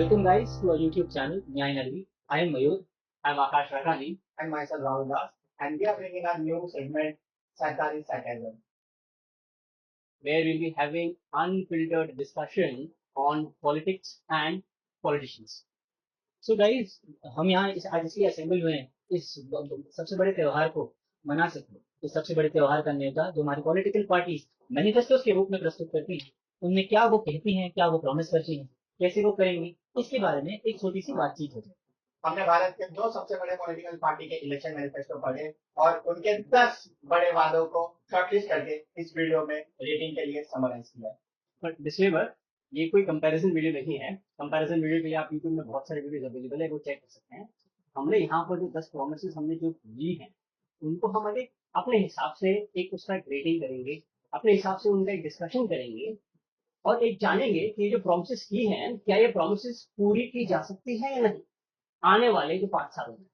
Welcome guys to our YouTube channel Nyay Nagri. I am Mayur. I'm Akash Rakhani. And myself Rahul Das, and we are bringing a new segment, Sarkari Sarcasm. Where we'll be having unfiltered discussion on politics and politicians. So guys, हम यहाँ आज इसलिए assemble हुए हैं इस सबसे बड़े त्योहार को मना सकें। इस सबसे बड़े त्योहार का नेता जो हमारी पॉलिटिकल पार्टीज मैनिफेस्टोस के रूप में प्रस्तुत करती हैं, उनमें क्या वो कहती हैं, क्या वो प्रॉमिस करती हैं, कैसे वो करेंगी, इसके बारे में एक छोटी सी बातचीत हो जाए। हमने भारत के दो सबसे बड़े पॉलिटिकल पार्टी के इलेक्शन मैनिफेस्टो पढ़े और उनके 10 बड़े वादों को शॉर्टलिस्ट करके इस वीडियो में रेटिंग के लिए समराइज किया। बट डिस्क्लेमर, ये कोई कंपैरिजन वीडियो नहीं है। कंपैरिजन वीडियो के लिए आप यूट्यूब में बहुत सारे वीडियोस अवेलेबल है, वो चेक कर सकते हैं। हमने यहाँ पर जो 10 प्रॉमिसेस हमने जो ली हैं, उनको हम अपने हिसाब से एक उसका रेटिंग करेंगे, अपने हिसाब से उनका एक डिस्कशन करेंगे और एक जानेंगे कि ये जो प्रॉमिसेस की हैं, क्या ये प्रॉमिसेस पूरी की जा सकती है या नहीं आने वाले जो 5 सालों में।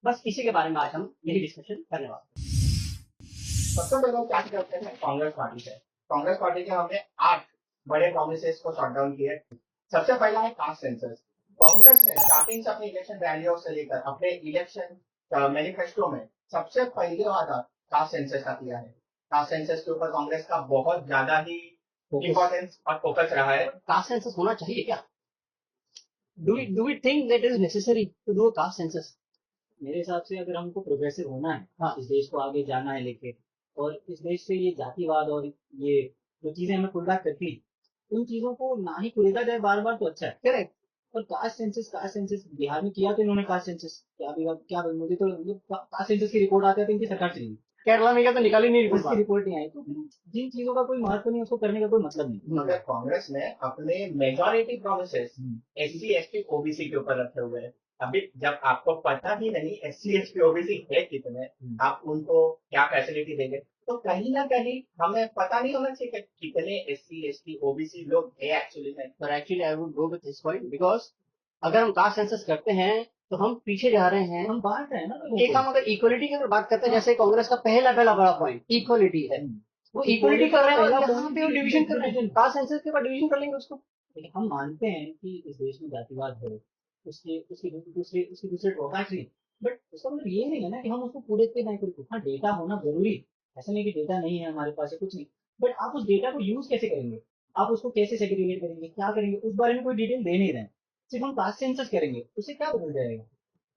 बस इसी के बारे में आज हम यही डिस्कशन करने वाले हैं। सबसे पहले क्या करते हैं कांग्रेस पार्टी से। कांग्रेस पार्टी के हमने 8 बड़े प्रोमिसेस को शॉर्ट डाउन किए। सबसे पहला है कास्ट सेंसस। कांग्रेस ने स्टार्टिंग से अपनी इलेक्शन रैलियों से लेकर अपने इलेक्शन मैनिफेस्टो में सबसे पहले वादा कास्ट सेंसस का किया है। कास्ट सेंसस के ऊपर कांग्रेस का बहुत ज्यादा ही इंपॉर्टेंस और फोकस रहा है। कास्ट सेंसस होना चाहिए क्या? Do we think that is necessary to do a caste census? मेरे हिसाब से अगर हमको प्रोग्रेसिव होना है, हाँ, इस देश को आगे जाना है लेके, और इस देश से ये जातिवाद और ये जो चीजें हमें पुल बैक करती हैं, उन चीजों को ना ही कुरेदा जाए बार बार तो अच्छा है। करेक्ट। और कास्ट सेंसस बिहार में किया तो इन्होंने कास्ट सेंसस क्या मुझे तो कास्ट सेंसस की रिपोर्ट आती है तो इनकी सरकार चली गई। केरला में क्या तो निकाली नहीं उसकी रिपोर्ट नहीं आई। तो जिन चीजों का कोई महत्व नहीं, उसको करने का कोई मतलब नहीं। मगर कांग्रेस ने अपने majority promises SC ST OBC के ऊपर रखे हुए हैं। अभी जब आपको पता ही नहीं एससी एसटी ओबीसी है कितने, आप उनको क्या फैसिलिटी देंगे, तो कहीं ना कहीं हमें पता नहीं होना चाहिए कि कितने एससी एसटी ओबीसी लोग है एक्चुअली में। पर actually I would go with this point because अगर हम कास्ट सेंसस करते हैं तो हम पीछे जा रहे हैं, हम बांट रहे हैं ना। एक हम अगर इक्वलिटी की अगर बात करते हैं, जैसे कांग्रेस का पहला बड़ा पॉइंट इक्वलिटी है, वो इक्वलिटी कर रहे हैं और यहाँ पे वो डिवीजन कर रहे हैं। कास्ट सेंसस के बाद डिवीजन कर लेंगे उसको। हम मानते हैं कि इस देश में जातिवाद है, उसके उसके दूसरे ड्रॉबैक्स भी, बट उसका मतलब ये नहीं है ना कि हम उसको पूरे पे नहीं करें। हाँ, डेटा होना जरूरी, ऐसा नहीं कि डेटा नहीं है हमारे पास, कुछ नहीं, बट आप उस डेटा को यूज कैसे करेंगे, आप उसको कैसे सेग्रीगेट करेंगे, क्या करेंगे, उस बारे में कोई डिटेल दे नहीं रहे हैं। सिर्फ हम कास्ट सेंसस करेंगे, उससे क्या बदल जाएगा?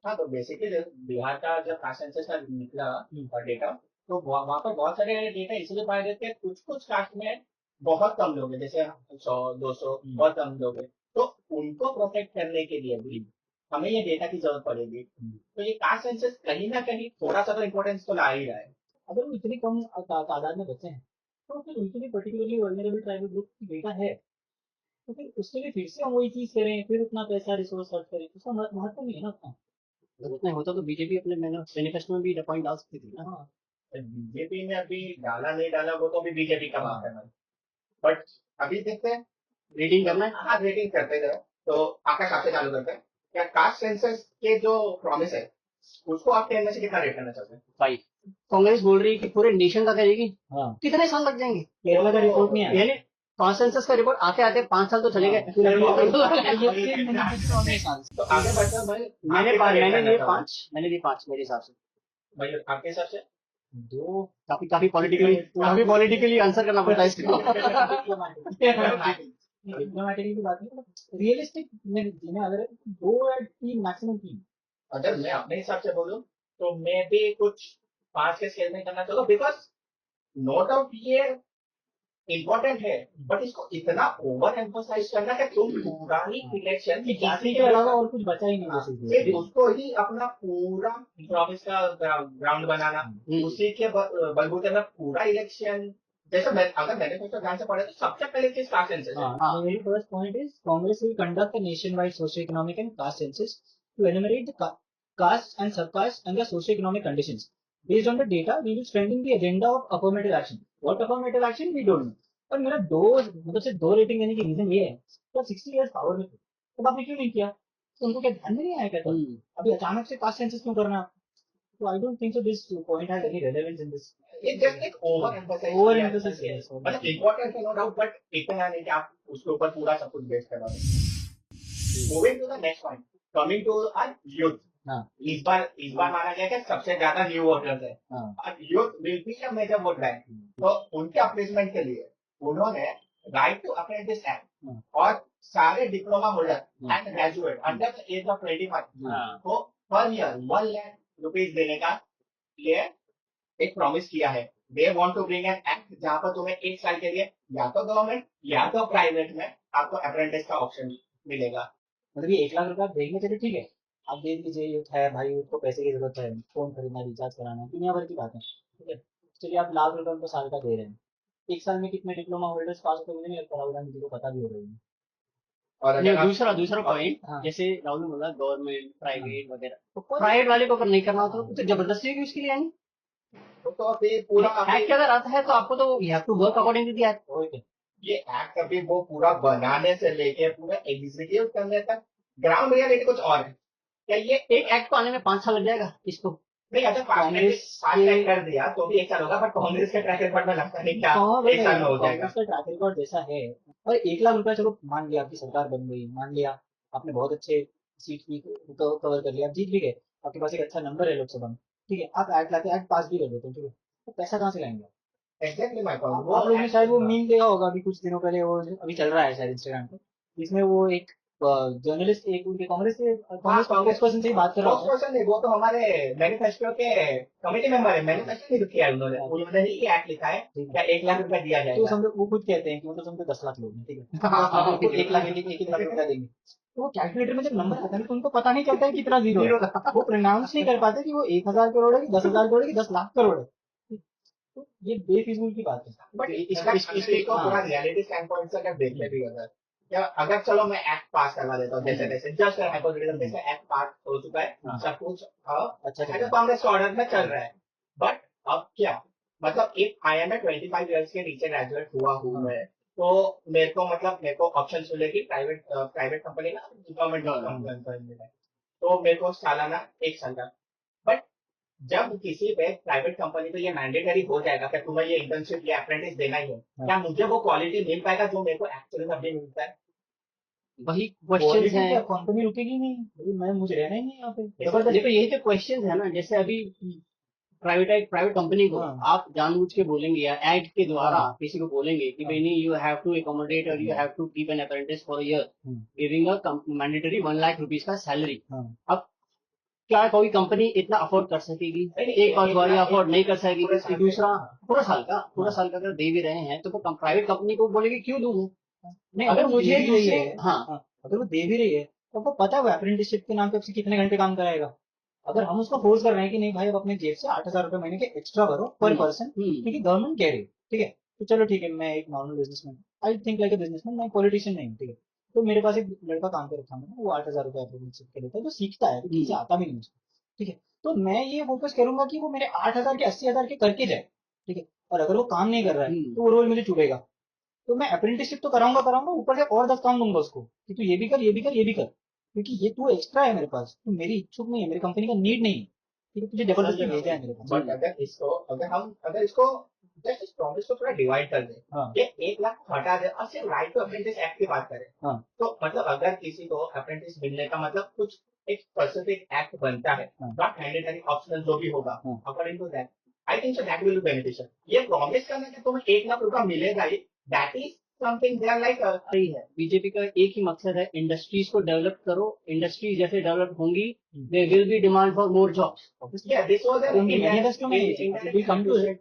हाँ, तो बेसिकली बिहार का जब कास्ट सेंसस का निकला डेटा, तो वहाँ पर बहुत सारे डेटा इसलिए पाए गए थे। कुछ कास्ट में बहुत कम लोग हैं, जैसे 100-200 बहुत कम लोग हैं, तो उनको प्रोटेक्ट करने के लिए भी हमें ये डेटा की जरूरत पड़ेगी। तो ये कास्ट सेंसस कहीं ना कहीं थोड़ा सा तो इम्पोर्टेंस तो ला ही रहा है। अगर वो इतनी कम तादाद में बचे हैं, तो फिर उनके लिए पर्टिकुलरली वल्नरेबल ट्राइबल ग्रुप की डेटा है, तो फिर उसके लिए फिर से हम वही चीज करें, फिर उतना पैसा रिसोर्स खर्च करें, उसका महत्व नहीं है ना उतना। उतना होता तो बीजेपी अपने मैनिफेस्टो में भी पॉइंट डाल सकती थी ना। हाँ, बीजेपी ने अभी डाला नहीं डाला वो तो भी बीजेपी का बात है, बट अभी देखते हैं। रेटिंग करना है। हाँ, रेटिंग करते गए तो आकाश आपसे चालू करते हैं। क्या कास्ट सेंसस के जो प्रॉमिस है उसको आप 10 में से कितना रेट करना चाहते हैं? 5। कांग्रेस बोल रही है कि पूरे नेशन का करेगी। हाँ, कितने साल लग जाएंगे? केरला का रिपोर्ट नहीं आया, यानी कांसेंसस का रिपोर्ट आते आते 5 साल तो चले गए। तो आगे बढ़ते हैं भाई। मैंने लिए 5 मेरे हिसाब से। भाई आपके हिसाब से 2 काफी पॉलिटिकली आंसर करना पड़ता है इसको। डिप्लोमेटिकली की बात नहीं, रियलिस्टिक में अगर 2 या 3 मैक्सिमम 3। अगर मैं अपने हिसाब से बोलूं तो मैं भी कुछ 5 के स्केल में करना चाहूंगा, बिकॉज नो डाउट ये इम्पोर्टेंट है, बट इसको इतना ओवर एम्फोसाइज करना कि तुम पूरा ही इलेक्शन जाति के अलावा और कुछ बचा ही नहीं, सिर्फ उसको ही अपना पूरा प्रॉमिस का ग्राउंड बनाना, उसी के बलबूते में पूरा इलेक्शन। जैसे अगर मैंने कुछ ध्यान से पढ़ा तो सबसे पहले चीज कास्ट सेंसस है। मेरी first point is Congress will conduct a nationwide socio economic and caste census to enumerate the caste and subcaste and the socio-economic conditions. Based on the data, we will strengthen the agenda of affirmative action. What affirmative action? We don't know. और मेरा सिर्फ 2 rating देने की reason ये है, तो 60 years power में थे, तो आपने क्यों नहीं किया? तो उनको क्या ध्यान में नहीं आया क्या? तो अभी अचानक से कास्ट सेंसस क्यों करना? तो I don't think so this point has any relevance in this. It just like over emphasis है, मतलब इम्पोर्टेंट है नो डाउट, बट इतना नहीं कि आप उसके ऊपर पूरा सब कुछ बेस करवा दें। Moving to the next point, coming to our youth. हाँ। इस बार माना गया कि सबसे ज्यादा न्यू वोटर्स है, हाँ। Youth will be a major vote bank. तो उनके अपलिफ्टमेंट के लिए उन्होंने राइट टू अप्रेंटिस एक्ट और सारे diploma holder and graduate under the age of 25 को पर ईयर 1 लाख रुपीज देने का लिए एक प्रॉमिस किया है। They want to bring an act जहां पर तुम्हें 1 साल के लिए या तो गवर्नमेंट या तो प्राइवेट में आपको अप्रेंटिस का ऑप्शन मिलेगा। मतलब ये 1 लाख रुपए आप देंगे, चलिए ठीक है, आप दे दीजिए, यूथ है भाई, उसको पैसे की जरूरत है, फोन खरीदना, रिचार्ज कराना, दुनिया भर की बात है, ठीक है, चलिए आप लाख रुपए उनको साल का दे रहे हैं। 1 साल में कितने डिप्लोमा होल्डर्स पास होते हैं मुझे नहीं लगता राहुल गांधी जी को पता भी हो रही है। और नहीं, अगर आप दूसरा दूसरा पॉइंट, हाँ। जैसे राहुल ने बोला गवर्नमेंट प्राइवेट वगैरह, तो प्राइवेट वाले को अगर नहीं करना हो तो जबरदस्ती की उसके लिए आएंगे। तो अभी पूरा एक्ट अगर आता है तो आपको तो you have to work according to the act. ये एक्ट अभी वो पूरा बनाने से लेके पूरा एग्जीक्यूट करने तक ग्राउंड रियलिटी कुछ और है। क्या ये एक एक्ट को आने में 5 साल लग जाएगा इसको? नहीं, अगर कांग्रेस पास कर दिया तो भी 1 साल होगा, बट कांग्रेस के ट्रैक रिकॉर्ड में लगता नहीं क्या 1 साल में हो जाएगा। कांग्रेस का ट्रैक रिकॉर्ड जैसा है, और 1 लाख रुपए चलो मान लिया आपकी सरकार बन गई, मान लिया आपने बहुत अच्छे सीट भी कवर कर लिया, आप जीत भी गए, आपके पास एक अच्छा नंबर है लोकसभा में, ठीक है, आप एक्ट लाके एक्ट पास भी कर देते हो, ठीक है, तो पैसा कहाँ से लाएंगे? एग्जैक्टली माय आप पॉइंट। आप लोगों ने शायद वो मीम देखा होगा अभी कुछ दिनों पहले, वो अभी चल रहा है शायद इंस्टाग्राम पे, जिसमें वो एक जर्नलिस्ट एक उनके कांग्रेस पर्सन से ही बात कर रहा था। नहीं, वो तो हमारे मैनिफेस्टो के कमेटी मेंबर है, मैनिफेस्टो नहीं किया उन्होंने ही एक्ट लिखा है क्या 1 लाख रुपए दिया तो जाएगा। समझो वो खुद कहते हैं कि मतलब समझो 10 लाख लोग हैं, ठीक है, हम लोग को 1 लाख एक लाख रुपया देंगे, तो वो कैलकुलेटर में जब नंबर आता है तो उनको पता नहीं चलता है कितना जीरो है, वो प्रोनाउंस नहीं कर पाते कि वो 1,000 करोड़ है कि 10,000 करोड़ है कि 10 लाख करोड़ है, तो ये बेफिजूल की बात है। बट इसको हाँ। पूरा रियलिटी स्टैंड पॉइंट से अगर देखते भी अगर चलो मैं एक्ट पास करवा देता हूँ, जैसे जैसे जस्ट हाइपोथेटिकल जैसे एक्ट पास हो चुका है, हाँ। सब कुछ अच्छा चल रहा है। कांग्रेस के ऑर्डर में चल रहा है, बट अब क्या मतलब if I am a 25 years के नीचे ग्रेजुएट हुआ हूँ मैं, तो मेरे को ऑप्शन मिलेगी प्राइवेट कंपनी में, गवर्नमेंट कंपनी में, तो मेरे को सालाना 1 साल का। बट जब किसी पे प्राइवेट कंपनी पे ये मैंडेटरी हो जाएगा कि तुम्हें ये इंटर्नशिप या अप्रेंटिस देना ही है, क्या मुझे वो क्वालिटी मिल पाएगा जो मेरे को एक्चुअली में अभी मिलता है? वही क्वेश्चन है। कंपनी रुकेगी नहीं भाई, मैं मुझे रहना ही नहीं यहाँ पे। देखो यही तो क्वेश्चन है ना, जैसे अभी प्राइवेट कंपनी को हाँ। आप जानबूझ के बोलेंगे या एक्ट के द्वारा हाँ। किसी को बोलेंगे कि भाई नहीं, यू हैव टू एकोमोडेट और you have to keep an apprentice for year giving a mandatory 1 lakh rupees का सैलरी। हाँ। अब क्या कोई कंपनी इतना अफोर्ड कर सकेगी? एक बार अफोर्ड नहीं कर सकेगी, दूसरा पूरा साल का अगर दे भी रहे हैं तो प्राइवेट कंपनी को बोलेगी क्यों दूंगा? नहीं, अगर अगर मुझे दे भी रही दूसरे है, अगर वो दे भी रही है तो वो पता है वो अप्रेंटिसशिप के नाम पे आपसे कितने घंटे काम कराएगा। अगर हम उसको फोर्स कर रहे हैं कि नहीं भाई अब अपने जेब से 8,000 रुपए महीने के एक्स्ट्रा भरो पर पर्सन, क्योंकि गवर्नमेंट कह रही है, ठीक है, तो चलो ठीक है, मैं एक normal businessman, I think like a businessman, मैं पॉलिटिशियन नहीं हूँ, ठीक है, तो मेरे पास एक लड़का काम पे रखा मैंने, वो 8,000 रुपए अप्रेंटिसशिप के देता है, जो सीखता है, ठीक से आता भी नहीं मुझे, ठीक है, तो मैं ये फोकस करूंगा कि वो मेरे 8,000 के 80,000 के करके जाए, ठीक है, और अगर वो काम नहीं कर रहा है तो वो रोज मुझे चुभेगा, तो मैं अप्रेंटिसशिप तो कराऊंगा ऊपर से और 10 काम दूंगा उसको कि तू ये भी कर, ये भी कर, ये भी कर, क्योंकि ये तू एक्स्ट्रा है मेरे पास, तू मेरी इच्छुक नहीं है, मेरी कंपनी का नीड नहीं है, ठीक है, तुझे जबरदस्ती भेजा है मेरे पास। बट अगर इसको जस्ट इस प्रॉमिस को थोड़ा डिवाइड कर दे, हाँ। ये 1 लाख हटा दे और सिर्फ राइट टू अप्रेंटिस एक्ट की बात करें, हाँ। तो मतलब अगर किसी को अप्रेंटिस मिलने का मतलब कुछ एक स्पेसिफिक एक्ट बनता है, हाँ। नॉट मैंडेटरी ऑप्शनल जो भी होगा, हाँ। According to that I think so that will be beneficial. ये प्रॉमिस करना कि तुम्हें 1 लाख रुपया मिलेगा ही, that is something they are like सही है। बीजेपी का एक ही मकसद है, इंडस्ट्रीज को डेवलप करो, इंडस्ट्री जैसे डेवलप होंगी there will be demand for more jobs. Yeah, this was an उनकी manifesto में ये चीज़ है, we come to it.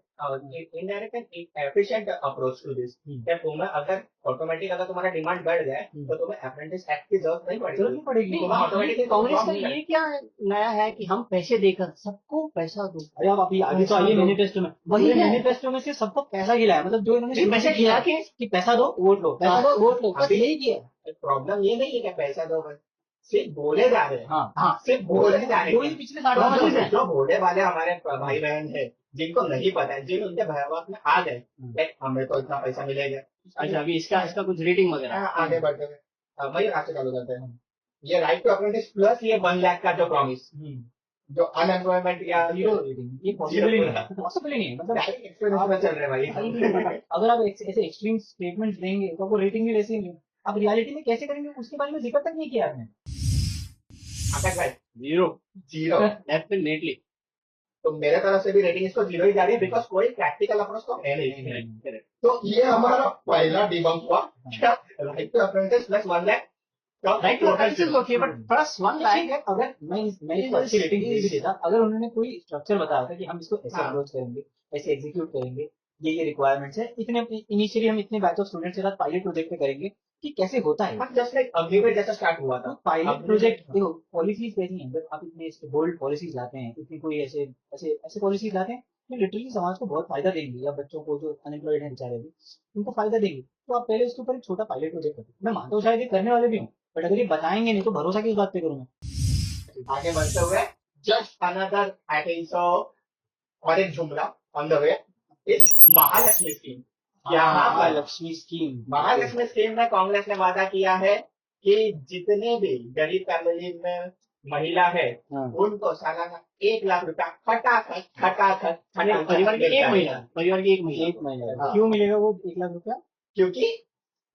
indirect and efficient approach to this. क्या तुम्हें अगर ऑटोमेटिक अगर तुम्हारा डिमांड बढ़ जाए तो तुम्हें अप्रेंटिस एक्ट की जरूरत नहीं जरूरत पड़ेगी। नहीं पड़ेगी। तुम्हें ऑटोमेटिकली कांग्रेस का ये क्या नया है कि हम पैसे देकर सबको पैसा दो? अरे अब अभी आगे तो आइए मैनिफेस्टो में, वही है। मैनिफेस्टो में से सबको पैसा खिलाया, मतलब जो इन्होंने शुरू पैसे से किया खिला के कि पैसा दो वोट लो, पैसा दो वोट लो, बस अभी- यही किया। प्रॉब्लम ये नहीं है कि पैसा दो, बस सिर्फ बोले जा रहे हैं। हाँ। सिर्फ बोले जा रहे वही हैं। पिछले 60 साल से जो बोले वाले हमारे भाई बहन है, जिनको नहीं पता है, जिन उनके भाव में आ गए कि हमें तो इतना पैसा मिलेगा। अच्छा, अभी इसका कुछ रेटिंग वगैरह आगे बढ़ते हुए वही रास्ते चालू करते हैं। ये राइट टू अप्रेंटिस प्लस ये 1 लाख का जो प्रॉमिस, जो अनएम्प्लॉयमेंट या जीरो रेटिंग, ये पॉसिबल ही नहीं है, पॉसिबल ही नहीं है, मतलब एक्सपीरियंस में चल रहे हैं भाई। अगर आप ऐसे एक्सट्रीम स्टेटमेंट्स देंगे तो आपको रेटिंग भी वैसे ही नहीं, अब रियलिटी में कैसे करेंगे उसके बारे में जिक्र तक नहीं किया आपने। आकाश भाई जीरो, जीरो। डेफिनेटली। तो मेरे तरफ से भी रेटिंग इसको जीरो ही जा रही है, बिकॉज कोई प्रैक्टिकल अप्रोच तो है नहीं। करेक्ट। तो ये हमारा पहला डिबंक हुआ क्या, right to apprentice plus 1 lakh right to apprentice okay, but plus 1 lakh अगर मैं इसको अच्छी रेटिंग दे भी देता, अगर उन्होंने कोई स्ट्रक्चर बताया था कि हम इसको ऐसे हाँ। अप्रोच करेंगे, ऐसे एग्जीक्यूट करेंगे, ये रिक्वायरमेंट्स है, इतने इनिशियली हम इतने बैच ऑफ स्टूडेंट्स के साथ पायलट प्रोजेक्ट पे करेंगे कि कैसे होता है। जस्ट लाइक अग्निवीर जैसा स्टार्ट हुआ था। पायलट प्रोजेक्ट देखो, पॉलिसीज कैसी हैं, जब आप इतने बोल्ड पॉलिसीज लाते हैं, इतनी कोई ऐसे ऐसे ऐसे पॉलिसीज लाते हैं जो लिटरली समाज को बहुत फायदा देंगी, या बच्चों को जो अनएम्प्लॉयड हैं बेचारे भी उनको फायदा देंगी, तो आप पहले उसके ऊपर एक छोटा पायलट प्रोजेक्ट करो। मैं मानता हूँ शायद ये करने वाले भी हूँ, बट अगर ये बताएंगे नहीं तो भरोसा किस बात पे करूँ मैं। आगे बढ़ते हुए जस्ट अनदर आई थिंक सो और एक जुमला on the way is Mahalakshmi scheme. यहाँ पर लक्ष्मी स्कीम, महालक्ष्मी स्कीम में कांग्रेस ने वादा किया है कि जितने भी गरीब फैमिली में महिला है हाँ। उनको सालाना 1 लाख रुपया खटाखट परिवार की एक महिला, परिवार की एक महिला, एक महीने हाँ। क्यों मिलेगा वो 1 लाख रुपया? क्योंकि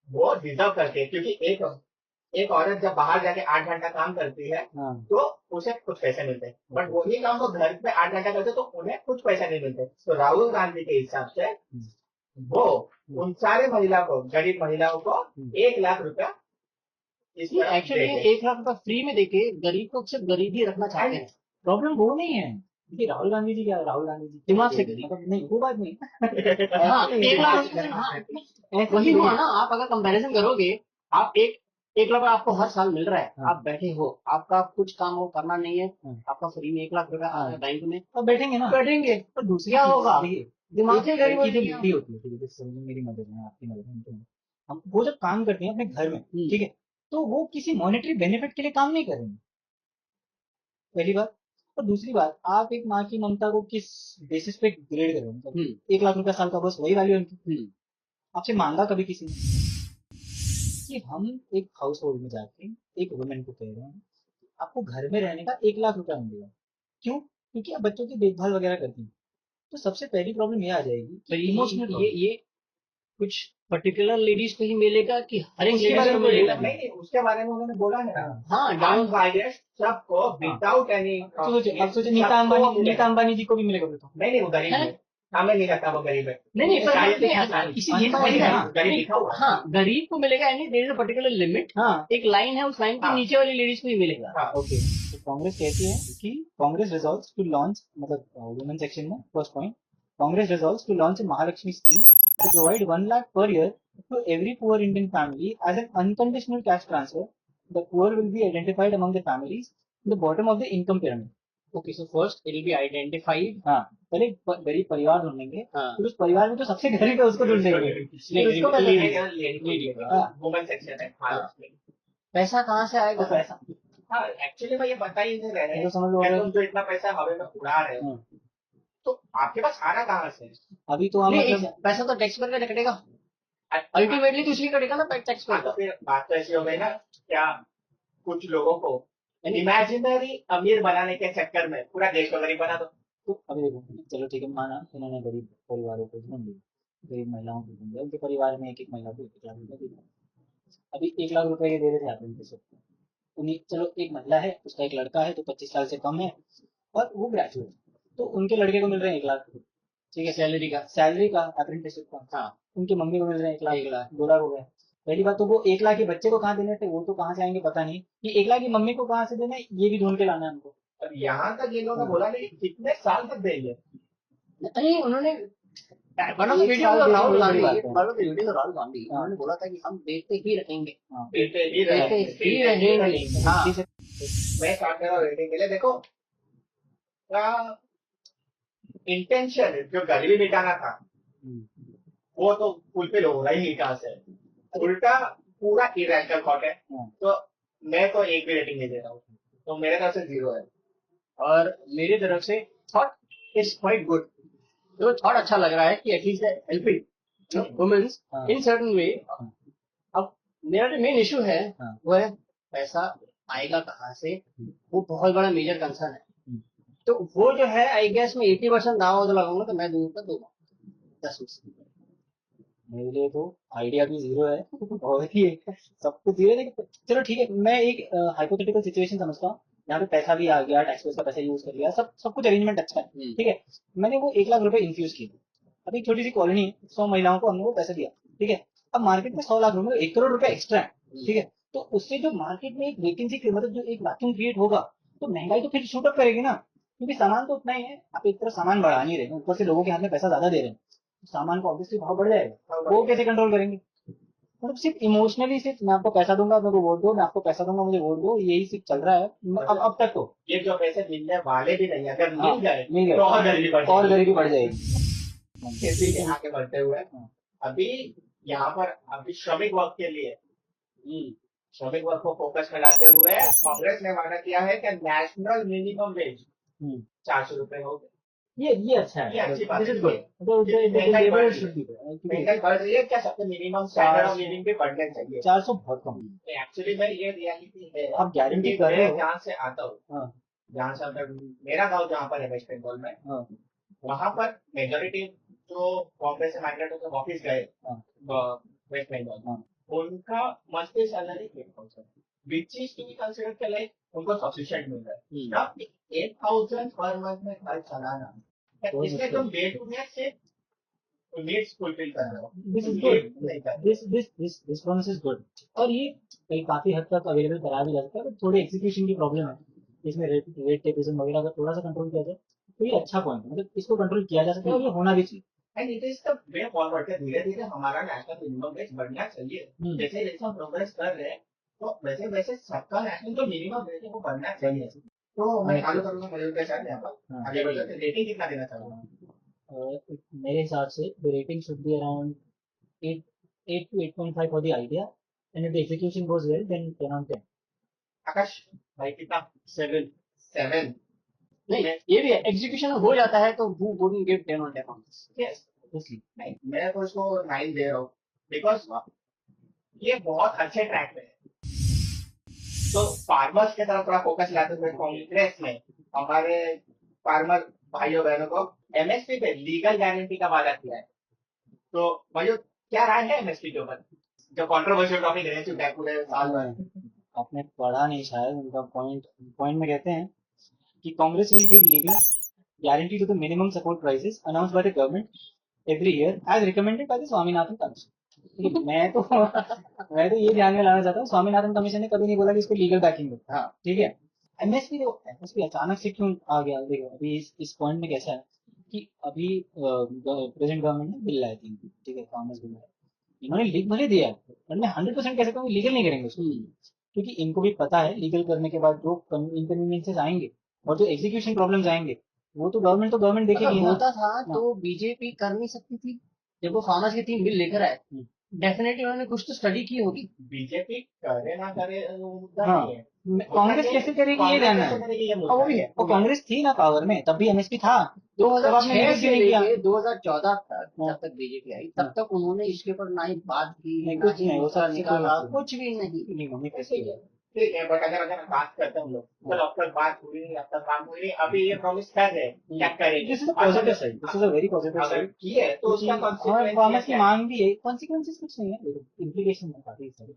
वो डिजर्व करते हैं, क्योंकि एक औरत जब बाहर जाके 8 घंटा काम करती है हाँ। तो उसे कुछ पैसे मिलते हैं, बट वही काम वो घर पे 8 घंटा करते तो उन्हें कुछ पैसे नहीं मिलते। तो राहुल गांधी के हिसाब से वो उन सारे महिला को, गरीब महिलाओं को 1 लाख रुपया इस तरह एक्चुअली देंगे। 1 लाख रुपया फ्री में देके गरीब को सिर्फ गरीब ही रखना चाहते हैं। प्रॉब्लम वो नहीं है कि राहुल गांधी जी क्या, राहुल गांधी जी दिमाग से गरीब। मतलब नहीं, वो बात नहीं। हाँ, 1 लाख रुपया, हाँ, वही हुआ ना। आप अगर कंपैरिजन करोगे, आप एक लाख आपको हर साल मिल रहा है, हाँ। आप बैठे हो, आपका कुछ काम हो करना नहीं है, हाँ। आपका फ्री में 1 लाख रुपया आ रहा है बैंक में, अब बैठेंगे ना, बैठेंगे पर दूसरी क्या चीज़ होगा? देखिए, दिमाग एक से गरीब लड़की जो होती है। लेडी होती है, ठीक है, जैसे समझो मेरी मदर है, आपकी मदर है, तो हम वो जब काम करती हैं अपने घर में, ठीक है, तो वो किसी मॉनेटरी बेनिफिट के लिए काम नहीं कर रही हैं, पहली बात। और दूसरी बात, आप एक माँ की ममता को किस बेसिस पे ग्रेड कर रहे हो? मतलब 1 लाख रुपया साल का, बस वही वैल्यू है उनकी। आपसे मांगा कभी किसी ने कि हम एक हाउस होल्ड में जाके एक वुमेन को कह रहे हैं आपको घर में रहने का 1 लाख रुपया मिलेगा, क्यों? क्योंकि आप बच्चों की देखभाल वगैरह करती हैं। तो सबसे पहली प्रॉब्लम ये आ जाएगी तो इमोशनल। ये कुछ पर्टिकुलर लेडीज को ही मिलेगा कि हर एक उसके लेडीज बारे को में मिलेगा? नहीं, उसके बारे में उन्होंने बोला है ना। हाँ, अनबायस्ड सबको विदाउट एनी। अब सोचिए नीता अंबानी जी को भी मिलेगा फिर तो। नहीं, वो गरीब है, हमें नहीं लगता वो गरीब है। नहीं, पर शायद नहीं, नहीं, इसीलिए तो अंबानी है। है, गरीब लिखा हुआ है। हाँ, गरीब को मिलेगा, यानी there is a particular limit, हाँ एक लाइन है, उस लाइन के हाँ। नीचे वाली लेडीज को ही मिलेगा। हाँ, ओके। तो कांग्रेस कहती है कि कांग्रेस रिजॉल्व्स टू लॉन्च, मतलब वुमेन सेक्शन में first point, Congress resolves to launch a Mahalakshmi scheme to provide 1 lakh per year to every poor Indian family as an unconditional cash transfer. The poor will be identified among the families in the bottom of the income pyramid. Okay, so first it will be identified. हाँ, पहले गरीब परिवार ढूंढेंगे, हाँ, फिर उस परिवार में जो सबसे गरीब है उसको ढूंढ लेंगे, फिर उसको पैसा देंगे। वुमेन सेक्शन है महालक्ष्मी। पैसा कहाँ से आएगा? तो पैसा हाँ, एक्चुअली मैं ये बता ही नहीं रहे ये हैं तो समझ लो कि अगर- तुम जो इतना पैसा हवा में उड़ा रहे हो, तो आपके पास आ रहा कहाँ से? अभी तो हम नहीं, मतलब पैसा तो टैक्स पर का कटेगा, अल्टीमेटली तो इसलिए कटेगा ना टैक्स पर हाँ, तो का। फिर बात तो ऐसी हो गई ना, क्या कुछ लोगों को इमेजिनरी अमीर बनाने के चक्कर में पूरा देश को गरीब बना दो। तो अभी देखो, चलो ठीक है, माना इन्होंने गरीब परिवारों को ढूंढ लिया, गरीब महिलाओं को ढूंढ लिया, उनके परिवार में एक एक महिला को 1 लाख रुपया दे दिया। अभी 1 लाख रुपए ये दे रहे थे आप इनके सब, उन्हीं चलो एक महिला है, उसका एक लड़का है तो 25 साल से कम है और वो ग्रेजुएट, तो उनके लड़के को मिल रहे हैं 1 लाख, ठीक है, सैलरी का अप्रेंटिसशिप का। हाँ, उनकी मम्मी को मिल रहे हैं 1 लाख, 1 लाख। 2 लाख हो गए। पहली बात तो वो 1 लाख के बच्चे को कहाँ देने थे, वो तो कहाँ से आएंगे पता नहीं, कि 1 लाख की मम्मी को कहाँ से देना है, ये भी ढूंढ के लाना है हमको। अब यहाँ तक ये लोगों ने बोला नहीं कितने साल तक देंगे। नहीं, उन्होंने वन ऑफ द एक वीडियो साल ऑफ देना राहुल बड़ी गांधी, बात है। One of the video of Rahul Gandhi, हाँ। उन्होंने बोला था कि हम देते ही रहेंगे, हाँ, देते ही देते ही रहेंगे। हाँ, ठीक है। मैं स्टार्ट कर रहा हूँ रेटिंग के लिए। देखो इंटेंशन जो गरीबी मिटाना था वो तो फुलफिल हो रहा ही नहीं, कहाँ से उल्टा पूरा इरेशनल थॉट है। हाँ। तो मैं तो एक भी रेटिंग नहीं दे रहा हूँ, तो मेरे तरफ से 0 है। और मेरी तरफ से थॉट इज क्वाइट गुड, तो थॉट अच्छा लग रहा है कि एटलीस्ट हेल्पिंग वुमेन्स हाँ। In certain way. अब मेरा जो मेन इशू है हाँ। वो है पैसा आएगा कहाँ से, वो बहुत बड़ा मेजर कंसर्न है। तो वो जो है आई गेस मैं 80% दावा लगाऊंगा तो मैं दूंगा 2 10%। मेरे लिए तो आइडिया भी जीरो है और ये सब कुछ जीरो है, लेकिन चलो ठीक है, मैं एक हाइपोथेटिकल सिचुएशन समझता हूँ यहाँ पे पैसा भी आ गया, टैक्सपेयर्स का पैसा यूज कर लिया, सब सब कुछ अरेंजमेंट अच्छा है, ठीक है। मैंने वो 1 लाख रुपए इन्फ्यूज किए, अभी छोटी सी कॉलोनी है, 100 महिलाओं को हमने वो पैसा दिया, ठीक है। अब मार्केट में 100 लाख रुपए, 1 करोड़ रुपए एक्स्ट्रा है, ठीक है। तो उससे जो मार्केट में एक वैकेंसी, मतलब जो एक वैक्यूम क्रिएट होगा, तो महंगाई तो फिर शूट अप करेगी ना, क्योंकि सामान तो उतना ही है, आप एक तरफ सामान बढ़ा नहीं रहे हैं, ऊपर से लोगों के हाथ में पैसा ज्यादा दे रहे हैं, सामान का ऑब्वियसली भाव बढ़ जाएगा, वो कैसे कंट्रोल करेंगे? मतलब सिर्फ इमोशनली, सिर्फ मैं आपको पैसा दूंगा, मेरे को वोट दो, मैं आपको पैसा दूंगा, मुझे वोट दो, यही सिर्फ चल रहा है अब तक तो। ये जो पैसे मिलने वाले भी नहीं, अगर हाँ, मिल गए मिल गए तो और गरीबी बढ़ और जाएगी। गरीबी बढ़ जाएगी। खेती के आगे बढ़ते हुए हाँ। अभी यहाँ पर अभी श्रमिक वर्ग के लिए श्रमिक वर्ग को फोकस में लाते हुए कांग्रेस ने वादा किया है कि नेशनल मिनिमम वेज हम्म। 400 रुपए हो गए। ये अच्छा है, ये अच्छी बात दिस है। इज गुड, मतलब महंगाई बढ़ रही है। शुड बी, महंगाई बढ़ रही है, क्या सबसे मिनिमम स्टैंडर्ड ऑफ लिविंग भी बढ़ने चाहिए। 400 बहुत कम एक्चुअली में ये रियलिटी है, आप गारंटी क्योंकि कर रहे मैं हो। जहाँ से आता हूँ, हाँ, जहाँ से मेरा गाँव जहाँ पर है वेस्ट बंगाल में, हाँ, वहाँ पर मेजोरिटी जो कांग्रेस से माइग्रेट होकर ऑफिस गए हाँ, वेस्ट बंगाल, हाँ। उनका monthly salary 8,000, which is to be considered के लाइक उनको सफिशिएंट मिल रहा है। अब 8,000 पर मंथ में घर चलाना, बहुत इसमें मुश्किल तुम डे टू डे से नीड्स फुलफिल कर रहे हो, दिस इज Live गुड, नहीं कर रहे हो। दिस प्रोमिस इज गुड, और ये कई काफी हद तक अवेलेबल करा भी जा सकता है, बट थोड़ी एग्जीक्यूशन की प्रॉब्लम है, इसमें रेट टेपिज्म वगैरह अगर थोड़ा सा कंट्रोल किया जाए तो ये अच्छा पॉइंट है, मतलब इसको कंट्रोल किया जा सकता है और ये होना भी चाहिए। And it is the way forward के धीरे धीरे हमारा नेशनल मिनिमम वेज बढ़ना चाहिए। हम्म। जैसे जैसे हम प्रोग्रेस कर रहे हैं, तो वैसे वैसे सबका नेशनल जो मिनिमम वेज है वो बढ़ना चाहिए। तो मैं चालू करूंगा मयूर के साथ यहाँ पर, हाँ। आगे बढ़ सकते, रेटिंग कितना देना चाहूंगा? मेरे हिसाब से the rating should be around 8 to 8.5 for the idea, and if the execution goes well then 10 on 10. आकाश भाई कितना? 7 7? नहीं, ये भी है, एग्जीक्यूशन हो जाता है तो who wouldn't give 10 on 10 on this? Yes, Obviously. नहीं मैं तो इसको 9 दे रहा हूँ, बिकॉज ये बहुत अच्छे ट्रैक पे है। तो फार्मर्स की तरफ थोड़ा फोकस लाते हुए कांग्रेस ने हमारे फार्मर भाइयों बहनों को एमएसपी पे लीगल गारंटी का वादा किया है। तो भाइयों क्या राय है एमएसपी के ऊपर, जो कंट्रोवर्शियल टॉपिक रह चुका है पूरे साल भर? आपने पढ़ा नहीं शायद, उनका पॉइंट में कहते हैं कि Congress will give legal guarantee to the minimum support prices announced by the government every year as recommended by the Swaminathan commission. मैं तो ये ध्यान में लाना चाहता हूँ, स्वामीनाथन कमीशन ने कभी नहीं बोला कि इसको लीगल बैकिंग दो, हाँ, ठीक है। एमएसपी अचानक से क्यों आ गया? देखो अभी इस पॉइंट में कैसा है कि अभी प्रेजेंट गवर्नमेंट ने बिल लाए थी, ठीक है, कांग्रेस बिल लाए, इन्होंने लीग भले दिया है, पर मैं 100% कह सकता हूँ लीगल नहीं करेंगे उसको, क्योंकि इनको भी पता है लीगल करने के बाद जो इनकन्वीनियंसेस आएंगे और जो एग्जीक्यूशन प्रॉब्लम्स आएंगे वो तो गवर्नमेंट देखेगी अगर ना। होता था तो बीजेपी कर नहीं सकती थी जब वो फार्मर्स की 3 बिल लेकर आए। डेफिनेटली उन्होंने कुछ तो स्टडी की होगी। बीजेपी करे ना करे वो मुद्दा हाँ, नहीं है, कांग्रेस कैसे करेगी ये ध्यान है, करेगी ये और मुद्दा वो भी है। और कांग्रेस थी ना पावर में, तब भी एमएसपी था, तब आपने 2006 लीगल से क्यों नहीं किया? लेके 2014 तक, हाँ। जब तक बीजेपी आई तब तक उन्होंने इसके ऊपर ना ही बात की, नहीं, ना कुछ ही नहीं, वो मुद्दा सबसे निकाला, कोई कुछ भी नहीं। नहीं, मम्मी ठीक कैसे है, ठीक है, बट अगर बात करते हैं हम लोग, चलो अब तक बात हुई नहीं, अब तक बात हुई नहीं, अभी ये प्रॉमिस कर रहे हैं क्या करेंगे। This is a positive side, this is a very positive अगर साइड, किए तो उसका हमारे consequence फार्मर्स की क्या है? मांग भी है, कॉन्सिक्वेंसेस कुछ नहीं है, इम्प्लीकेशन है काफी सारे,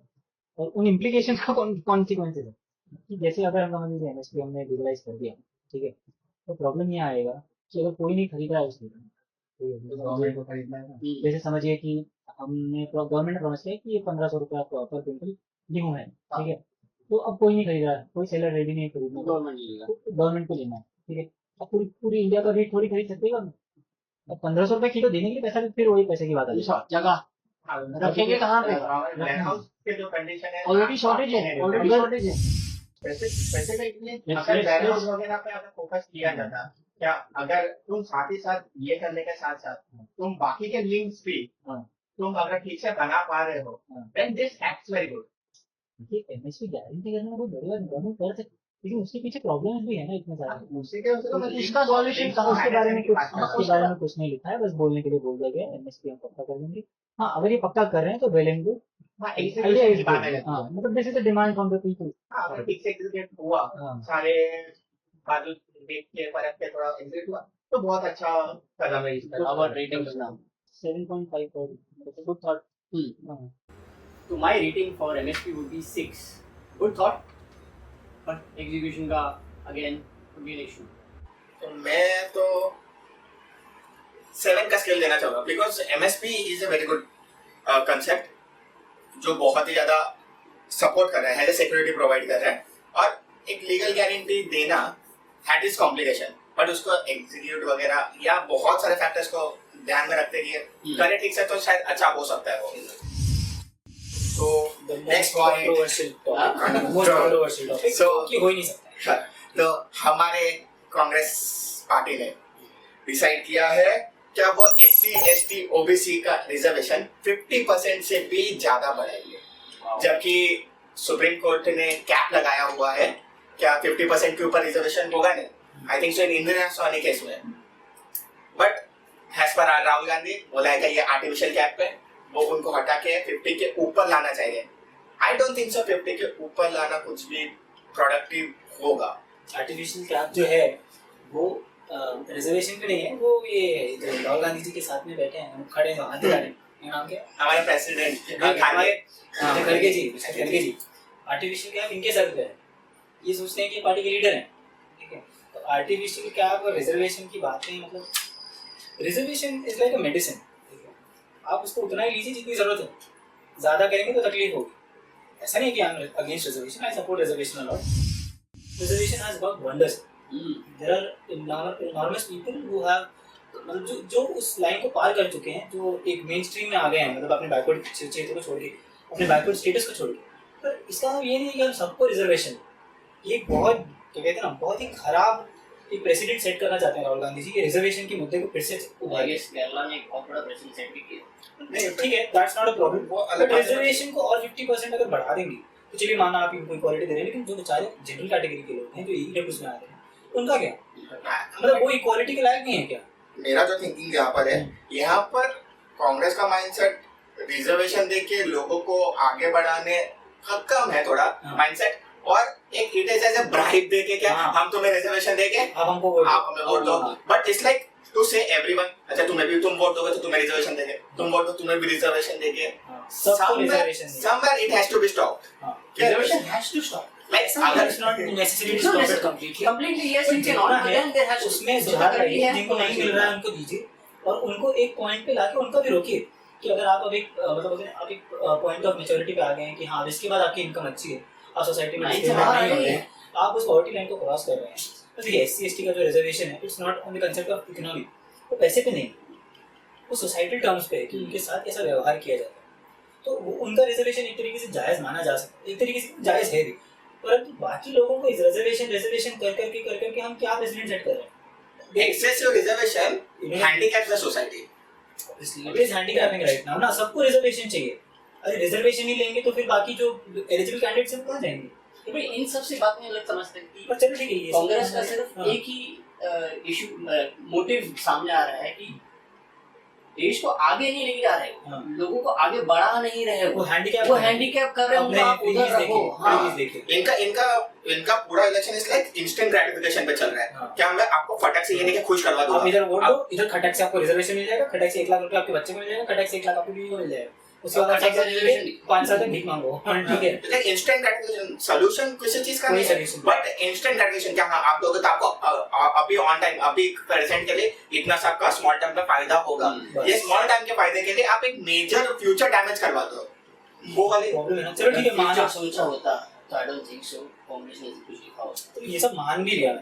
और उन इम्प्लीकेशन का कॉन्सिक्वेंसेस है कि जैसे अगर हम समझ लीजिए एमएसपी हमने लीगलाइज कर दिया, ठीक है, तो प्रॉब्लम ये आएगा कि अगर कोई नहीं खरीद रहा है उसको, तो गवर्नमेंट को खरीदना है। जैसे समझिए कि हमने गवर्नमेंट ने प्रॉमिस किया कि ये 1500 रुपया पर क्विंटल गेहूँ है, ठीक है, तो अब कोई नहीं खरीद रहा है, कोई सेलर रेडी नहीं है खरीदने को, गवर्नमेंट को लेना है, ठीक है। अब पूरी पूरी इंडिया का रेट थोड़ी खरीद सकती है गवर्नमेंट, अब 1500 रुपये किलो देने के लिए पैसा, फिर वही पैसे की बात आती है। जगह रखेंगे कहाँ पे? वेयरहाउस के जो कंडीशन है ऑलरेडी शॉर्टेज है, ऑलरेडी शॉर्टेज है। स्पेसिफिकली अगर वेयरहाउस वगैरह पे अगर फोकस किया जाता, क्या अगर तुम साथ ही साथ ये करने के साथ साथ तुम बाकी के लिंक्स भी तुम अगर ठीक से बना पा रहे हो, then this acts very good. ये एमएसपी गारंटी करने में कोई बड़ी बात गवर्नमेंट कर सकती, लेकिन उसके पीछे प्रॉब्लम्स भी है ना इतने सारे, उसी के उसको मैं इसका solution कहाँ? उसके बारे में कुछ नहीं लिखा है, बस बोलने के लिए बोल दिया गया एमएसपी हम पक्का कर देंगे। हाँ, अगर ये पक्का कर रहे हैं तो वेल एंड गुड, एग्जीक्यूशन की बात है। हाँ, मतलब this is the demand from the people. हाँ, अगर ठीक से एग्जीक्यूट हुआ, हाँ। सारे बादल देख के परख के थोड़ा एग्जीक्यूट हुआ तो बहुत अच्छा कदम है इस तरफ। Our ratings now. 7.5 for good thought. तो my rating for MSP would be 6. Good thought, but execution का अगेन इशू. तो मैं तो 7 का स्केल देना चाहूंगा because MSP is a very good concept जो बहुत ही ज्यादा सपोर्ट कर रहा है, सिक्योरिटी प्रोवाइड कर रहा है, और एक लीगल गारंटी देना हैड इज कॉम्प्लिकेशन, बट उसको एग्जीक्यूट वगैरह या बहुत सारे फैक्टर्स को ध्यान में रखते हुए करे ठीक से तो शायद अच्छा हो सकता है वो. तो next Controversial topic. Most controversial topic. So, कि हो ही नहीं सकता. तो हमारे कांग्रेस पार्टी ने डिसाइड किया है क्या वो SC ST OBC का रिजर्वेशन 50% से भी ज्यादा बढ़ाएंगे, जबकि सुप्रीम कोर्ट ने कैप लगाया हुआ है. क्या 50% के ऊपर रिजर्वेशन होगा नहीं? I think so in Indira Sawhney case में. बट एज पर राहुल गांधी बोला है कि ये आर्टिफिशियल कैप है, वो उनको हटा के 50 के ऊपर लाना चाहिए. आई डोंट थिंक सो 50 के ऊपर लाना कुछ भी प्रोडक्टिव होगा. आर्टिफिशियल कैप जो है वो रिजर्वेशन पे नहीं है, वो ये जो राहुल गांधी जी के साथ में बैठे हैं, हम खड़े हैं हाथ खड़े हैं, नाम क्या हमारे प्रेसिडेंट खड़गे जी. आर्टिफिशियल कैप इनके सर पे है, ये सोचते हैं कि पार्टी के लीडर हैं, ठीक है. तो आर्टिफिशियल कैप और रिजर्वेशन की बातें, मतलब reservation is like a medicine. आप उसको उतना ही लीजिए जितनी जरूरत है, ज्यादा करेंगे तो तकलीफ होगी. ऐसा नहीं कि I am against reservation, I support reservation a lot. Reservation has worked wonders. There are enormous people who have मतलब जो उस लाइन को पार कर चुके हैं, जो एक मेन स्ट्रीम में आ गए हैं, मतलब अपने बैकवर्ड क्षेत्र को छोड़ के, अपने बैकवर्ड स्टेटस को छोड़ के. पर इसका मतलब ये नहीं है कि हम सबको रिजर्वेशन, ये बहुत क्या कहते हैं ना, बहुत ही खराब एक प्रेसिडेंट सेट करना चाहते हैं राहुल गांधी जी, ये रिजर्वेशन के मुद्दे को फिर से आई गेस केरला ने एक बहुत बड़ा प्रेसिडेंट सेट भी किया. नहीं ठीक है, that's not a problem. But reservation को और 50% अगर बढ़ा देंगे तो चलिए माना आप इनको इक्वालिटी दे रहे हैं, लेकिन जो बेचारे जनरल कैटेगरी के लोग हैं, जो ईडब्ल्यूएस में आते हैं, उनका क्या, मतलब वो इक्वालिटी के लायक नहीं है क्या? मेरा जो थिंकिंग यहाँ पर है, यहाँ पर कांग्रेस का माइंडसेट रिजर्वेशन देके लोगों को आगे बढ़ाने का कम है थोड़ा माइंडसेट, और एक it is as a bribe देके क्या हम तुम्हें रिजर्वेशन देके आप हमको आप हमें वोट दो. बट इट्स लाइक टू से एवरीवन, अच्छा तुम वोट दोगे तो तुम्हें रिजर्वेशन देंगे, तुम वोट दो तुम्हें भी रिजर्वेशन देंगे. सबको reservation somewhere it has to be stopped. Reservation has to stop. Like it's not necessary to stop it completely. Completely yes, it cannot. But then there has to उसमें सुधार लाइए, जिनको नहीं मिल रहा है उनको दीजिए, और उनको एक पॉइंट पे लाके उनका भी रोकिए कि अगर आप अब एक मतलब आप एक पॉइंट ऑफ मैच्योरिटी पे आ गए हैं कि हाँ इसके बाद आपकी इनकम अच्छी है, आप सोसाइटी में डिस्क्रिमिनेट नहीं हो रहे हैं, आप उस पॉवर्टी लाइन को क्रॉस कर रहे हैं, तो देखिए SC ST का जो रिजर्वेशन है, it's not on the concept of economy, वो पैसे पे नहीं, वो सोसाइटल टर्म्स पे है कि उनके साथ कैसा व्यवहार किया जाता है. तो उनका रिजर्वेशन एक तरीके से जायज़ माना जा सकता है, एक तरीके से जायज़ है भी, परंतु बाकी लोगों को इस रिजर्वेशन कर करके हम क्या प्रेसिडेंट सेट कर रहे हैं? excessive reservation handicaps the society. It is handicapping right now ना, सबको रिजर्वेशन चाहिए. अरे रिजर्वेशन ही लेंगे तो फिर बाकी जो एलिजिबल कैंडिडेट्स हैं कहाँ जाएंगे? तो भाई इन सब से बात में अलग समझते हैं कि पर चलो ठीक है, ये कांग्रेस का सिर्फ एक ही इशू मोटिव सामने आ रहा है कि देश को आगे नहीं लेके जा रहे हो, लोगों को आगे बढ़ा नहीं रहे हो, वो हैंडीकैप कर रहे हो, आप उधर रहो. हाँ, इनका पूरा election is like instant gratification पे चल रहा है. क्या मैं आपको फटक से ये नहीं कि खुश करवा दूंगा, आप इधर वोट दो, इधर खटक से आपको रिजर्वेशन मिल जाएगा, खटक से 1 लाख रुपए आपके बच्चे को मिल जाएगा, खटक से 1 लाख आपकी बीवी को मिल जाएगा, उसके बाद खटक से रिजर्वेशन 5 साल तक भीख मांगो. ठीक है, लाइक इंस्टेंट ग्रेटिफिकेशन सॉल्यूशन किसी चीज का कोई नहीं है, solution बट इंस्टेंट ग्रेटिफिकेशन क्या हाँ आप दोगे तो आपको अभी ऑन टाइम अभी प्रेजेंट के लिए इतना सबका स्मॉल टाइम का फायदा होगा. ये स्मॉल टाइम के फायदे के लिए आप एक मेजर फ्यूचर डैमेज करवा दो, वो वाली प्रॉब्लम है ना. चलो ठीक है, माना सोचा होता तो I don't think so Congress ने कुछ लिखा होता. तो ये सब मान भी लिया,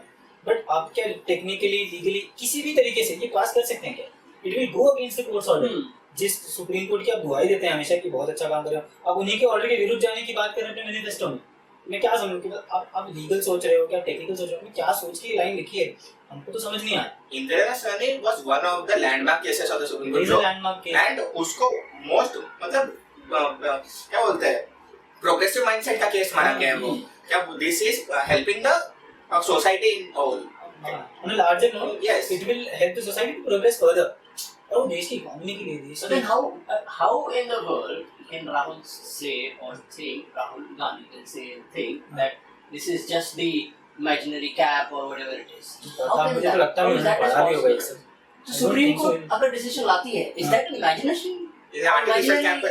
बट आप क्या टेक्निकली लीगली किसी भी तरीके से ये पास कर सकते हैं क्या? It will go against the courts order. जिस सुप्रीम कोर्ट की आप दुआई देते हैं हमेशा कि बहुत अच्छा काम कर रहे हो, आप उन्हीं के ऑर्डर के विरुद्ध जाने की बात कर रहे हैं अपने मैनिफेस्टो में. मैं क्या समझूं कि आप लीगल सोच रहे हो, क्या टेक्निकल सोच रहे हो, क्या सोच के लाइन लिखी है, हमको तो समझ नहीं आया. Indira Sawhney was one of the landmark cases of the supreme is a court landmark case, and उसको मोस्ट मतलब क्या बोलते हैं प्रोग्रेसिव माइंडसेट का केस माना गया है वो. क्या this is helping the society in all on a larger note. Yes. It will help the society to progress further. और देश की इकोनॉमी के लिए, देश So then how in the world can Rahul say or think, Rahul Gandhi can say and think that this is just the imaginary cap or whatever it is? How can मुझे तो लगता है that पढ़ा भी होगा ये सब. तो सुप्रीम कोर्ट अगर डिसीजन लाती है, is that N imagination? Artificial cap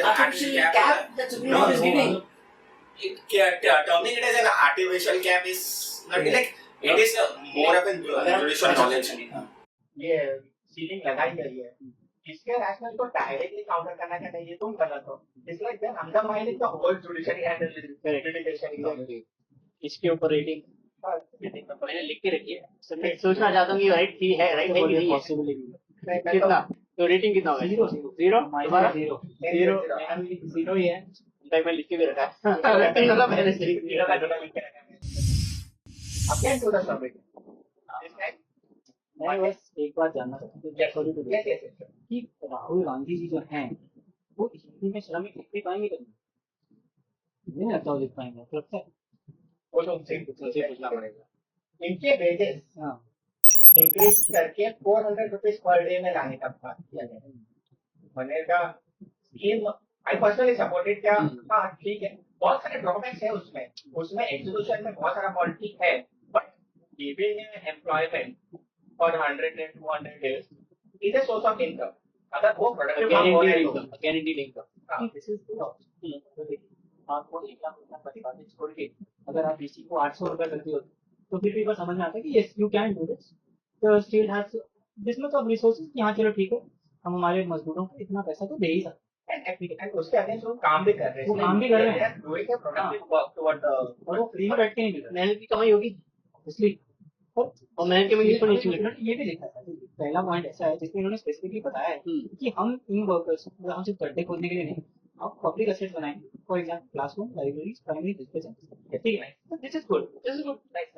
that Supreme Court is giving. Terming it as an artificial cap is not like it is more of a judicial knowledge. ये सीलिंग लगाई गई है, इसके rational को directly counter करना क्या नहीं, ये तुम गलत हो. It's like then undermining the whole judiciary and the litigation. इसके ऊपर रेटिंग मैंने लिख के रखी है. मैं सोचना चाहता हूँ कि राइट थी है, राइट है कि नहीं है. कितना तो रेटिंग कितना होगा? जीरो दोबारा जीरो ही है. मैं लिख के भी रखा है. मैंने जीरो का लिख के रखा है. Again to the subject. मैं बस एक बात जानना चाहता हूँ कि राहुल गांधी जी जो हैं वो हिंदी में श्रमिक लिख पाएंगे कभी? नहीं लगता वो लिख पाएंगे. तो लगता है वो तो उनसे पूछना पड़ेगा. इनके वेजेस इंक्रीज करके 400 रुपीज पर डे में लाने का बात किया गया. मैंने का स्कीम आई पर्सनली सपोर्टेड. क्या हाँ ठीक है, बहुत सारे ड्रॉबैक्स है उसमें एग्जीक्यूशन में बहुत सारा पॉलिटिक्स है, but giving employment for 100 and 200 days is a source of income. अगर वो प्रोडक्टिव काम हो रहा है तो guaranteed income. This is good option. आपको 1 लाख रुपया परिवार छोड़ के अगर आप इसी को 800 रुपया करते हो तो फिर भी बस समझ में आता है कि yes you can do this. तो state has this much of resources कि हाँ चलो ठीक है हम हमारे मजदूरों को इतना पैसा तो दे ही सकते हैं. एंड उसके अगेंस्ट वो काम भी कर रहे हैं. वो काम भी कर रहे हैं. Doing a productive work toward the, और वो फ्री में बैठ के नहीं कर रहे. मेहनत की कमाई होगी इसलिए और मेहनत की कमाई तो नहीं चाहिए. ये भी लिखा था. पहला पॉइंट ऐसा है जिसमें इन्होंने स्पेसिफिकली बताया है कि हम इन वर्कर्स हम सिर्फ गड्ढे खोदने के लिए नहीं, आप पब्लिक एसेट्स बनाएंगे. For example classroom, libraries, primary display centres. ठीक है, तो दिस इज गुड.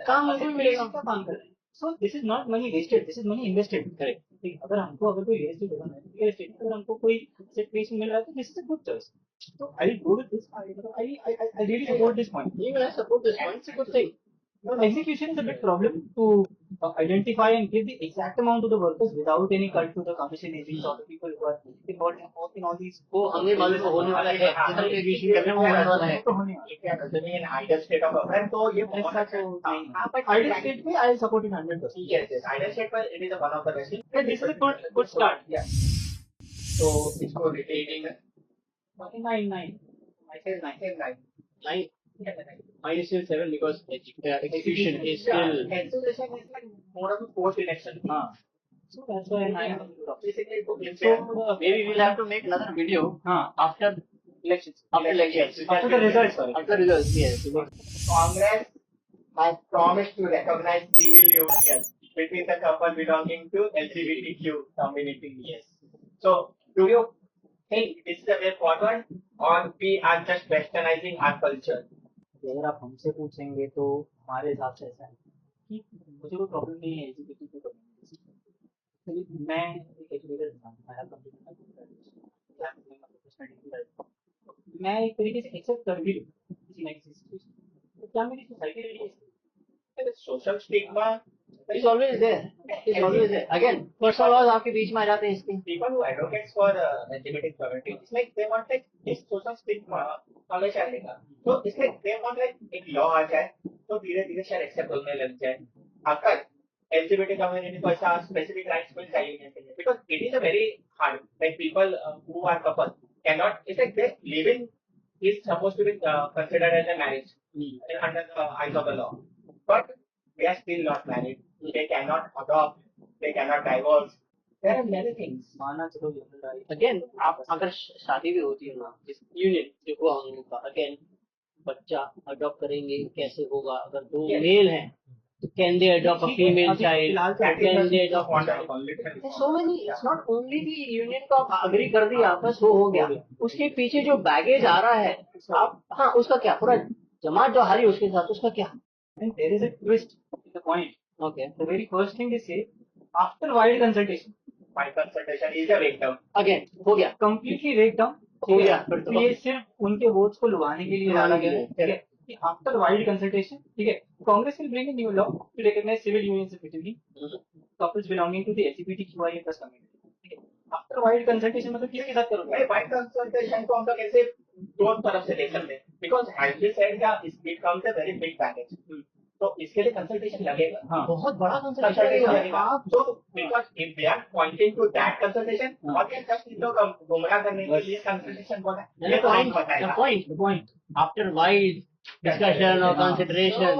काम हमको भी मिलेगा. काम कर रहे हैं. So this is not money wasted, this is money invested. Correct. ठीक. अगर कोई रियल एस्टेट होना है, रियल एस्टेट अगर हमको कोई एसेट क्रिएशन मिल रहा है तो this is a good choice. So I go with this. I really support this point. Even I support this point. It's a good thing. Execution is a big problem to identify and give the exact amount to the workers without any cut to the commission agents or the people who are involved in all these. वो हमें मालूम होने वाला है. Execution करने में होने वाला है. तो होने वाला है. if you are assuming an ideal state of affairs, तो ये बहुत ऐसा तो नहीं. But ideal state में I support it 100%. yes, ideal state पर it is one of the best. This is a good start. Yeah. So इसको retaining 9. I say 9. 9. Mine is still 7 because execution is still. Execution is like more of a post-election. So that's why 9. Basically, So maybe we'll have to make another video after Elections. after elections. After the results, sorry. After results, yes. Congress has promised to recognize civil union between the couple belonging to LGBTQ community. Yes. So, do you think this is the way forward, or we are just westernizing our culture? अगर आप हमसे पूछेंगे तो हमारे हिसाब से ऐसा है कि मुझे कोई प्रॉब्लम नहीं है एजुकेशन को. मैं एक एजुकेटेड इंसान मैं एक तरीके से एक्सेप्ट कर भी लूँ किसी ना किसी सिचुएशन. तो क्या मेरी सोसाइटी रेडी है? Social stigma It's always there. It's always there. Again, personal laws आपके बीच में आ जाते हैं इसके. people who advocates for LGBT community, it's like they want like this social stigma हमेशा रहेगा. तो इसलिए they want like एक law आ जाए तो धीरे-धीरे शायद accept होने लग जाए. अगर LGBT community को ऐसा specific rights मिल जाएंगे because it is a very hard, like people who are couple cannot, it's like they living is supposed to be considered as a marriage under the eyes of the law, but they are still not married. They cannot adopt, they cannot divorce. There are many things. माना चलो general right. Again, आप अगर शादी भी होती है ना, इस यूनियन देखो हम लोग का, again बच्चा अडॉप्ट करेंगे कैसे होगा? अगर दो मेल हैं तो can they adopt a female child? Can they adopt? So many. It's not only the union को आप agree कर दिया बस वो हो गया. उसके पीछे जो बैगेज आ रहा है आप हाँ उसका क्या? पूरा जमात जो हारी उसके साथ उसका क्या? And there is a twist in the point. Okay. The very first thing they say, after wide consultation, My consultation is a victim. Again हो गया. completely break down. हो गया. फिर तो ये सिर्फ उनके वोट्स को लुभाने के लिए डाला गया है. ठीक है. After wide consultation, ठीक है. Congress will bring a new law to recognize civil unions between couples belonging to the LGBTQIA+ community. ठीक है. After wide consultation मतलब किसके साथ करोगे? भाई by consultation को हम लोग ऐसे दो तरफ से देख सकते हैं because as we said that it comes a very big package. तो इसके लिए कंसल्टेशन लगेगा। हाँ। बहुत बड़ा कंसल्टेशन कंसल्टेशन लगेगा। तो because if they are pointing to that consultation, हाँ। और जस्ट इन लोग गुमराह करने के लिए कंसल्टेशन बोला है, ये तो point, हम बताएगा। the point after wide discussion or हाँ। consideration,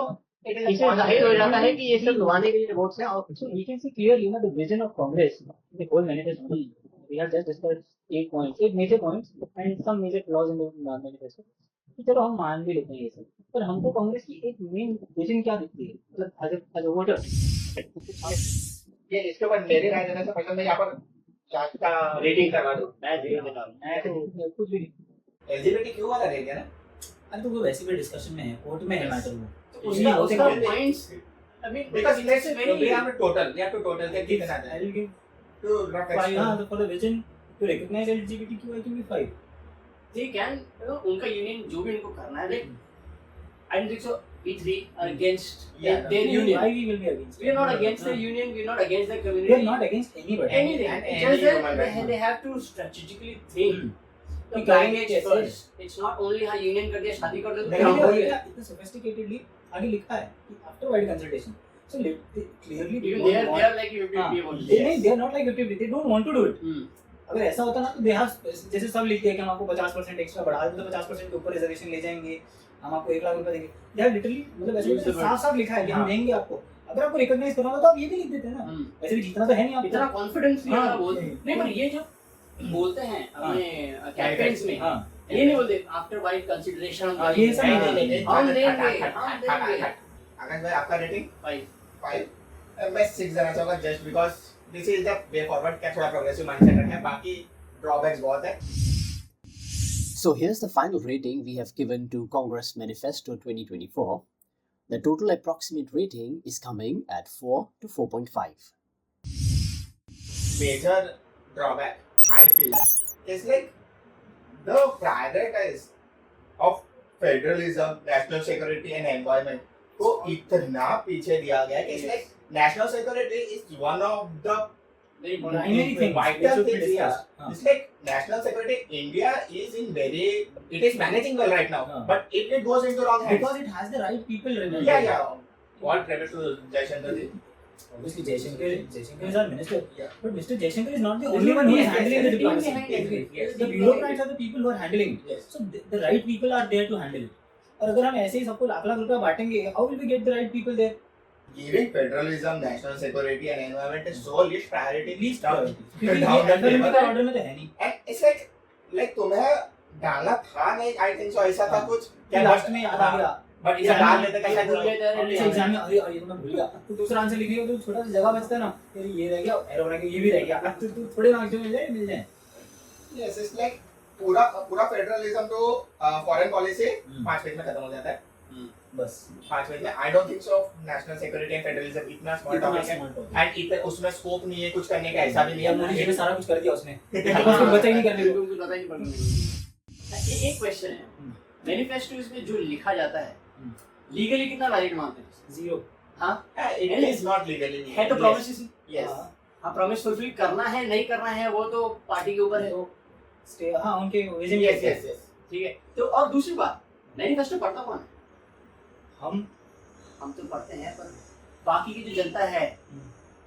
It is a इससे जाहिर हो जाता है कि ये सब दबाने के लिए वोट्स हैं। और So we can see clearly, the vision of Congress, the whole manifesto. We have just discussed 8 major points and some major flaws in the manifesto. तो चलो हम मान भी लेते हैं ये सब, पर हमको कांग्रेस की एक मेन विजन क्या दिखती है, मतलब एज अ वोटर। ये इसके ऊपर मेरी राय देने से पहले मैं यहाँ पर चार्ट का रेटिंग करवा दूं। मैं 0 देता हूँ। मैं तो कुछ भी नहीं। LGBTQ वाला रह गया ना। अरे तो वो वैसे भी डिस्कशन में है, कोर्ट में है मैटर वो। तो उसका उसका उसका points, I mean, because let's it's we very have to total that कितना आता I है will give to not 5 for the vision to recognize LGBTQ. I think 5. they can, उनका यूनियन जो भी उनको करना है, like I don't think so we three are against their union. Why we will be against? We are not against their union, we are not against their We community. are not against anybody. anything. And It's any just that human right. they have to strategically think. कि The करेंगे package कैसे? first. It's not only हाँ union कर दिया, शादी कर लेकिन दिया, वो तो ये इतना sophisticatedly आगे लिखा है कि after wide consultation. So clearly even they are like you हाँ, people. they are not like UTP. They don't want to do it. Hmm. अगर ऐसा होता ना तो they have, जैसे सब लिखते हैं कि हम आपको 50% एक्स्ट्रा बढ़ा देंगे, तो 50% के ऊपर रिजर्वेशन ले जाएंगे, हम आपको 1 लाख रुपए देंगे। they have literally मतलब ऐसे साफ-साफ लिखा है कि हम देंगे आपको। अगर आपको रिकॉग्नाइज करना होता तो आप ये भी लिख देते ना। वैसे भी जीतना तो है नहीं आपको। इतना कॉन्फिडेंस नहीं हाँ, बोलते नहीं, पर ये जो बोलते हैं अपने कैंपेन्स में, हाँ, ये नहीं बोलते आफ्टर वाइड कंसीडरेशन। हाँ, ये सब नहीं बोलते। हम देंगे। आकाश भाई आपका रेटिंग 5 5 मैं 6 देना चाहूंगा, just because this is the way forward. क्या थोड़ा प्रोग्रेसिव माइंडसेट रखें, बाकी ड्रॉबैक्स बहुत है। So here's the final rating we have given to Congress Manifesto 2024. The total approximate rating is coming at 4 to 4.5. Major drawback I feel is like the prioritize of federalism, national security and environment को इतना पीछे दिया गया है कि it's like national security is one of the Primary things vital which should be things here. discussed. हाँ. It's like national security. India is in very, it is managing well right now, हाँ. but if it goes into wrong hands, Because it has the right people. Remember. yeah. All credit to Jaishankar ji. Obviously, Jaishankar is our minister. Yeah. But Mr. Jaishankar is not the only one who is handling the diplomacy. Yes. The bureaucrats are the people who are handling it. Yes. So the right people are there to handle it. और अगर हम ऐसे ही सबको लाख लाख रुपया बांटेंगे, how will we get the right people there? Giving federalism, national security and environment is so least priority. Least down, priority. क्योंकि down ये the table. alphabetical order में तो है नहीं। And it's like तुम्हें डालना था नहीं, I think so ऐसा था कुछ। क्या लास्ट में याद आ गया? But इसे डाल देते कैसे भूल गए थे, और इस एग्जाम में अरे ये तो मैं भूल गया। तो दूसरा आंसर लिखने का तो छोटा सा जगह बचता है ना, यार ये रह गया, एरो रह गया, ये भी रह गया। तो थोड़े मार्क्स जो मिल जाए। Yes, it's like पूरा फेडरलिज्म तो फॉरेन पॉलिसी 5 पेज में खत्म हो जाता है। बस 5 पेज में I don't think so national security and federalism इतना स्मॉल टॉपिक है, एंड इतना उसमें स्कोप नहीं है कुछ करने का, ऐसा भी नहीं या मोदी जी ने है। सारा कुछ कर दिया उसने। बस कुछ बचा ही नहीं करने को। कुछ पता ही नहीं पड़ता। एक क्वेश्चन है, मैनिफेस्टो इसमें जो लिखा जाता है लीगली कितना वैलिड मानते हैं? 0। हाँ, इट इज नॉट लीगली है तो प्रॉमिस। यस हाँ, प्रॉमिस फुलफिल करना है नहीं करना है वो तो पार्टी के ऊपर है। स्टे हाँ उनके विजन यस कैसे यस यस ठीक है, तो और दूसरी बात, मैनिफेस्टो पढ़ता कौन है? हम तो पढ़ते हैं, पर बाकी की जो जनता है,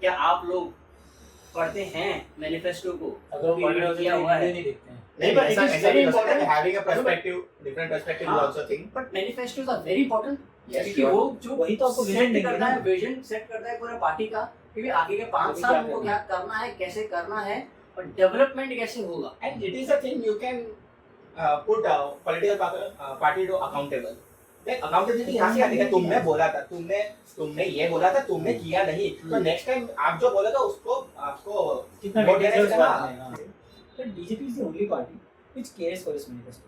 क्या आप लोग पढ़ते हैं मैनिफेस्टो को? अगर वो पढ़ रहे होते किया तो हुआ है। वीडियो नहीं देखते हैं। नहीं, but ऐसा it is ऐसा very भी हो सकता है, important. having a perspective, different perspective you हाँ. also think. But manifestos are very important, Yes, क्योंकि sure. वो जो वही तो आपको विजन सेट देंगे करता ना। है, विजन सेट करता है पूरा पार्टी का, क्योंकि आगे के 5 अभी साल क्या हमको करना क्या करना है, कैसे करना है और डेवलपमेंट कैसे होगा। And it is a thing you can put political party to accountable. Like accountability यहाँ से आती है, तुमने बोला था, तुमने ये बोला था, तुमने किया नहीं, तो नेक्स्ट टाइम आप जो बोला था उसको आपको कितना वोट देने details से बात ना। है, हाँ। But BJP is the only party which cares for its manifesto.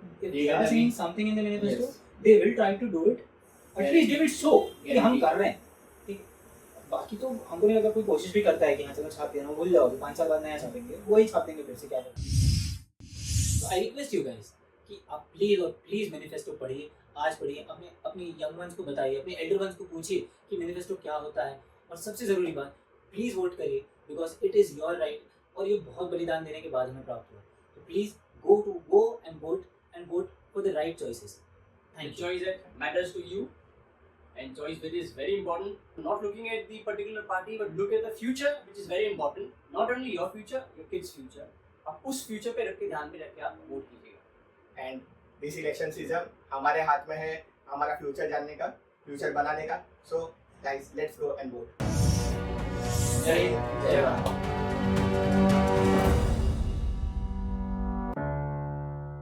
If they They are will saying be- something in the manifesto, Yes. they will try to do it. At least give it show कि हम कर रहे हैं। ठीक है। बाकी तो हमको नहीं लगा कोई कोशिश भी करता है कि हाँ चलो छाप देना, भूल जाओगे 5 साल बाद नया छापेंगे, वही छाप देंगे, फिर से क्या करेंगे। So I request you guys कि आप प्लीज मैनिफेस्टो पढ़िए, आज पढ़िए, अपने यंग वंस को बताइए, अपने एल्डर वंस को पूछिए कि मैनिफेस्टो क्या होता है, और सबसे ज़रूरी बात, प्लीज़ वोट करिए, because it is your right, और ये बहुत बलिदान देने के बाद हमें प्राप्त हुआ। तो please go and vote for the right choices. The choice that matters to you And choice very is very important. Not looking at the particular party, but look at the future, which is very important. Not only your future, your kids' future. आप उस future पे रख के ध्यान पे रख के आप वोट कीजिएगा. एंड दिस इलेक्शन सीजन हमारे हाथ में है हमारा फ्यूचर जानने का, फ्यूचर बनाने का. So guys, let's go and vote. जय हिंद, जय भारत.